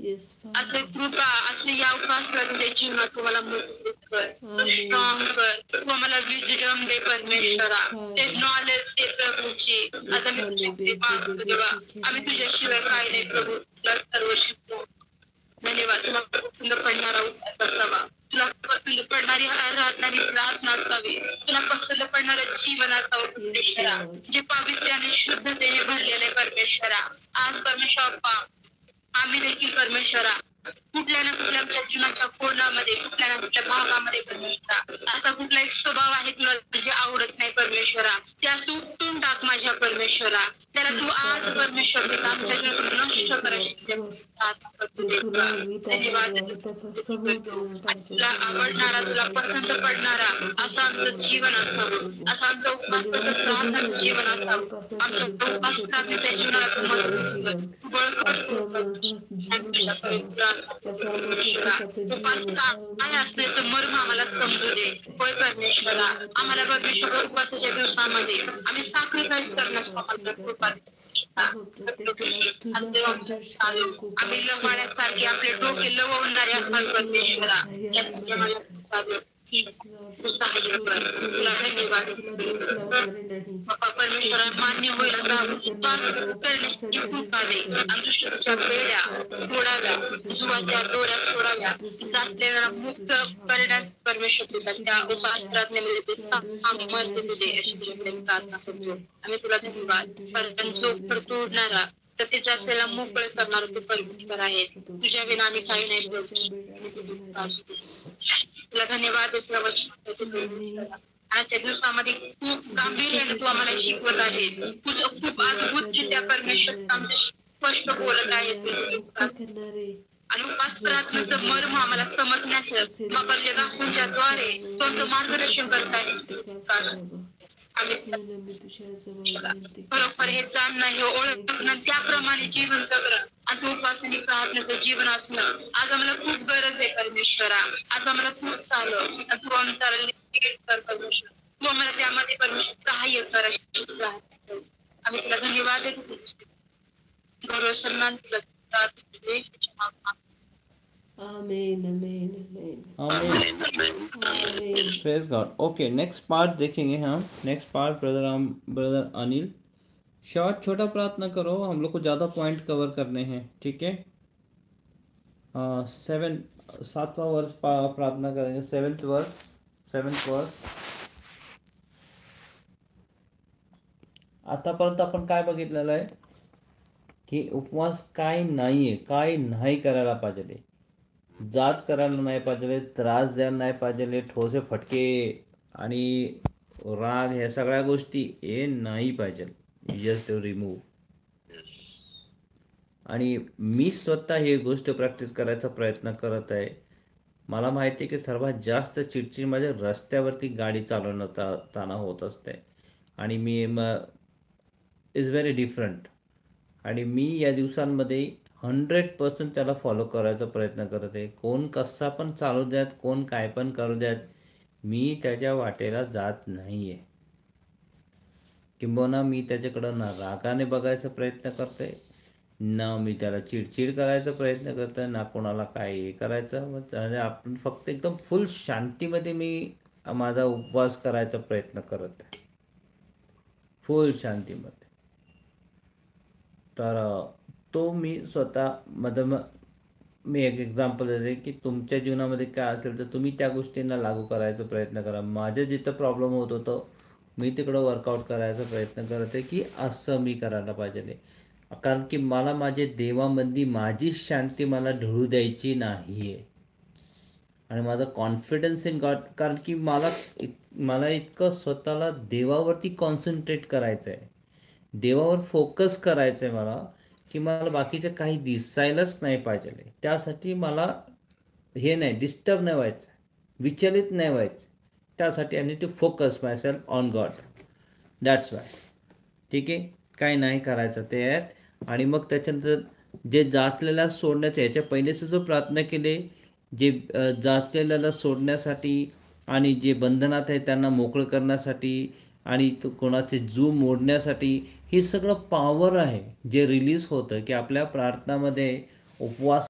Yes असे father. कृपा असे या उपासला तुझ्या जीवनात तुम्हाला मजबूत कर, स्ट्रॉंग कर. तू आम्हाला विजडम दे परमेश्वरा, ते नॉलेज दे प्रभूची. आता मी तुझ्याकडे मागतो देवा, आम्ही तुझ्याशिवाय काय नाही प्रभू, तुला सर्व शिकतो. धन्यवाद. तुला पसंत पडणारा उपास असावा, तुला पसंत पडणारी प्रार्थना असावी, तुला पसंत पडणारं जीवन असावं परमेश्वरा, जे पवित्र आणि शुद्धतेने भरलेले परमेश्वरा. आज परमेश्वर आम्ही देखील परमेश्वरा कुठल्या ना कुठल्या आमच्या जीवनाच्या कोणामध्ये, कुठल्या ना कुठल्या भागामध्ये परमेश्वरा असा कुठला एक स्वभाव आहे तुला जे आवडत नाही परमेश्वरा, त्यास तू उपटून टाक माझ्या परमेश्वरा. त्याला तू आज परमेश्वर देत आमच्या जीवनात नष्ट करायची धन्यवाद. तुला आवडणारा, तुला पसंत पडणारा असं आमचं जीवन असावं, असं आमचं उपासनाचं प्रार्थनाचं जीवन असावं. आमच्या उपासनाच्या जीवनाला तू मदत कर, काय असण्याचं मर्म आम्हाला समजू दे. होय परमेश्वरा, आम्हाला परमेश्वर उपवासाच्या दिवसामध्ये आम्ही सॅक्रिफाईस करण्यास कृपा दे. आम्ही लवण्यासारखे आपले डोके लवणारे असतात परमेश्वरा. तुला धन्यवाद बाप्पा परमेश्वरा. मान्य होईल करण्याची कृपा दे. आमच्या बेड्या तोडाव्या, जीवाच्या दोऱ्या सोडाव्या, जातलेला मुक्त करण्यास परमेश्वर देतात. त्या उपास प्रार्थनेमध्ये ते आम्ही मर्यादित दे अशी तुझ्याकडे प्रार्थना करतो. आम्ही तुला धन्यवाद. परंतु जो तोडणारा प्रत्येक असलेला मोकळे करणारा तू परमेश्वर आहे. तुझ्या विना आम्ही काही नाही तुला धन्यवाद. आजच्या दिवसामध्ये खूप गांभीर्याने तू आम्हाला शिकवत आहे. खूप अद्भुतरित्या परमेश्वर आमच्या स्पष्ट बोलत आहे. आणि उपास प्रार्थनेचं मर्म आम्हाला समजण्याचं बाबाच्या दासांच्या द्वारे तुमचं मार्गदर्शन करत आहे. बरोबर हे जाणणं, हे ओळखणं, त्याप्रमाणे जीवन जगणं आणि उपासनी प्रार्थनेचं जीवन असणं आज आम्हाला खूप गरज आहे परमेश्वरा. आज आम्हाला खूप चालू तू आमचा परमेश्वर, तू आम्हाला त्यामध्ये परमेश्वर सहाय्य कर. आम्ही तुला धन्यवाद देतो. गौरव सन्मान तुला. आमेन आमेन आमेन आमीन. Praise God. Okay, next part देखेंगे हम. Next part brother Anil short छोटा प्रार्थना करो. हम लोग को ज़्यादा पॉइंट कवर करने हैं, ठीक है. 7वां वर्ष प्रार्थना करेंगे. 7th वर्ष. आतापर्यंत आपण काय बघितलेलं आहे की उपवास काय नाही आहे, काय नाही करायला पाहिजे. जाच करायला नाही पाहिजे, त्रास द्यायला नाही पाहिजे, ठोसे फटके आणि राग ह्या सगळ्या गोष्टी हे नाही पाहिजे. Just remove. आणि मी स्वतः ही गोष्ट प्रॅक्टिस करायचा प्रयत्न करत आहे. मला माहिती आहे की सर्वात जास्त चिडचिड माझ्या रस्त्यावरती गाडी चालवताना होत असते. आणि मी इज व्हेरी डिफरंट. आणि मी या दिवसांमध्ये 100% त्याला फॉलो करायचा प्रयत्न करत आहे. कोण कसा पण चालू द्यात, कोण काय पण करू द्यात, मी त्याच्या वाटेला जात नाही आहे. किंबहुना मी त्याच्याकडं ना रागाने बघायचा प्रयत्न करते, ना मी त्याला चिडचिड करायचा प्रयत्न करतो, ना कोणाला काय हे करायचं. म्हणजे आपण फक्त एकदम फुल शांतीमध्ये मी माझा उपवास करायचा प्रयत्न करत आहे, फुल शांतीमध्ये. तर तो मी स्वतः मी एक एक्झाम्पल देते की तुमच्या जीवनामध्ये काय असेल तर तुम्ही त्या गोष्टींना लागू करायचा प्रयत्न करा. माझे जिथं प्रॉब्लेम होत होतं मी तिकडं वर्कआउट करायचा प्रयत्न करते की असं मी करायला पाहिजे. कारण की मला माझे देवामध्ये माझी शांती मला ढळू द्यायची नाही आहे. आणि माझा कॉन्फिडन्स इन गॉड, कारण की मला इतकं स्वतःला देवावरती कॉन्सन्ट्रेट करायचं आहे, देवावर फोकस करायचं आहे मला, की मला बाकीचं काही दिसायलाच नाही पाहिजे. त्यासाठी मला हे नाही, डिस्टर्ब नाही व्हायचं, विचलित नाही व्हायचं. त्यासाठी I need to focus myself on God. That's why. ठीक आहे, काय नाही करायचं ते आहेत. आणि मग त्याच्यानंतर जे जाचलेला सोडण्याचं, याच्या पहिलेच जो प्रार्थना केले, जे जाचलेल्याला सोडण्यासाठी आणि जे बंधनात आहे त्यांना मोकळं करण्यासाठी आणि कोणाचे जू मोडण्यासाठी, हे सगळं पॉवर आहे जे रिलीज होतं की आपल्या प्रार्थनामध्ये उपवास